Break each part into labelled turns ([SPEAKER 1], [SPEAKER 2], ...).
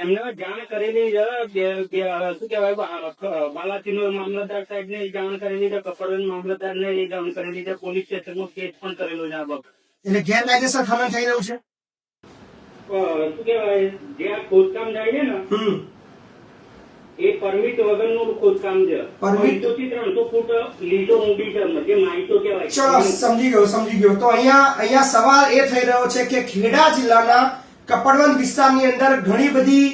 [SPEAKER 1] એમને જાણ કરેલી છે કે શું કહેવાય બાલાજીનો મામલતદાર સાહેબ ને જાણ કરેલી છે, કપડવંજ મામલતદાર ને જાણ કરેલી છે, પોલીસ સ્ટેશનમાં કેસ પણ કરેલો છે આ બાબત.
[SPEAKER 2] એટલે ગેરકાયદેસર ખનન થઈ રહ્યું છે.
[SPEAKER 1] શું કહેવાય જે આ ખોદકામ જાય છે ને એ પરમિટ વગરનું ખોદકામ છે.
[SPEAKER 2] પરમિટ
[SPEAKER 1] 200 થી 300 ફૂટ લીસો ઊંડી છે, જે માહિતો કહેવાય.
[SPEAKER 2] ચલો સમજી ગયો. તો અહીંયા સવાલ એ થઈ રહ્યો છે કે ખેડા જિલ્લાના કપડવંજ વિસ્તારની અંદર ઘણી બધી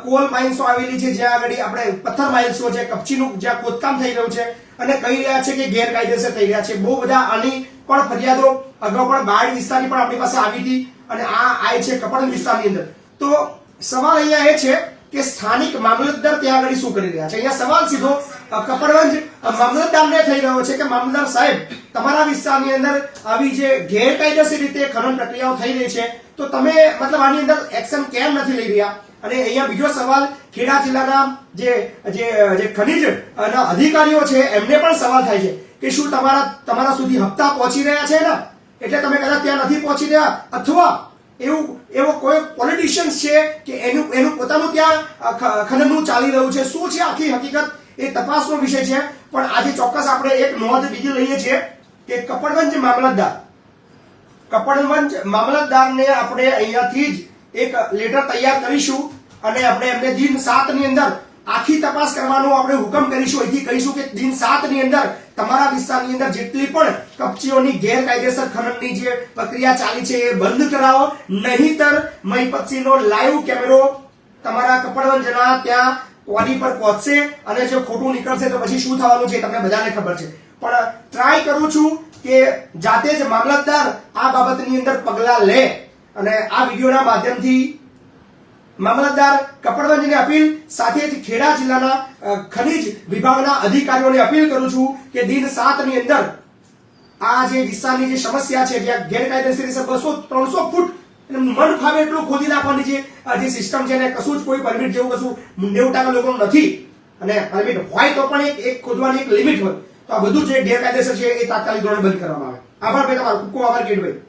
[SPEAKER 2] કોલ માઇન્સો આવેલી છે, જ્યાં આગળ આપણે પથ્થર માઇન્સો છે, કપચીનું જ્યાં ખોદકામ થઈ રહ્યું છે અને કહી રહ્યા છે કે ગેરકાયદેસર થઈ રહ્યા છે. બહુ બધા આની પણ ફરિયાદો અગાઉ પણ બાળ વિસ્તારની પણ આપણી પાસે આવી હતી અને આ છે કપડવંજ વિસ્તારની અંદર. તો સવાલ અહીંયા એ છે કે સ્થાનિક મામલતદાર ત્યાં આગળ શું કરી રહ્યા છે. અહીંયા સવાલ સીધો કપડવંજ મામલતદારને થઈ રહ્યો છે કે મામલતદાર સાહેબ, તમારા વિસ્તારની અંદર આવી જે ગેરકાયદેસર રીતે ખનન પ્રક્રિયાઓ થઈ રહી છે તો તમે મતલબ આની અંદર એક્શન કેમ નથી લઈ રહ્યા. અને અહીંયા બીજો સવાલ ખેડા જિલ્લાના જે ખનીજ અધિકારીઓ છે એમને પણ સવાલ થાય છે કે શું તમારા સુધી હપ્તા પહોંચી રહ્યા છે ને, એટલે તમે કદાચ ત્યાં નથી પહોંચી રહ્યા, અથવા એવો કોઈ પોલિટિશિયન્સ છે કે એનું પોતાનું ત્યાં ખનનનું ચાલી રહ્યું છે. શું છે આખી હકીકત એ તપાસનો વિષય છે. પણ આજે ચોક્કસ આપણે એક નોંધ બીજી લઈએ છીએ કે કપડવંજ મામલતદારને આપણે અહીંયાથી જ એક લેટર તૈયાર કરીશું અને આપણે એમને દિન 7 ની અંદર આખી તપાસ કરવાનો આપણે હુકમ કરીશું. અહીંથી કહીશું કે દિન 7 ની અંદર તમારા વિસ્તારની અંદર જેટલી પણ કપચીઓની ગેરકાયદેસર ખનનની જે પ્રક્રિયા ચાલી છે એ બંધ કરાવો, નહીંતર મહીપતસિંહનો લાઈવ કેમેરો તમારા કપડવંજના ત્યાં કોની પર પહોંચશે અને જો ખોટું નીકળશે તો પછી શું થવાનું છે તમને બધાને ખબર છે. પણ ટ્રાય કરું છું કે જાતે જ મામલતદાર આ બાબતની અંદર પગલા લે અને આ વિડીયોના માધ્યમથી મામલતદાર કપડવંજને અપીલ, સાથે જ ખેડા જિલ્લાના ખનીજ વિભાગના અધિકારીઓને અપીલ કરું છું કે દિન 7 ની અંદર આ જે વિસ્તારની જે સમસ્યા છે જ્યાં ગેરકાયદેસર 200-300 ફૂટ મન ફાવે એટલું ખોદી નાખવાની જે સિસ્ટમ છે ને કશું જ કોઈ પરમિટ જેવું કશું 90% લોકોનું નથી. અને પરમિટ હોય તો પણ એક ખોદવાની એક લિમિટ હોય. તો આ બધું જે ગેરકાયદેસર છે એ તાત્કાલિક ધોરણે બંધ કરવામાં આવે. આભાર ભાઈ તમારો, ખૂબ ખૂબ આભાર કિરીટભાઈ.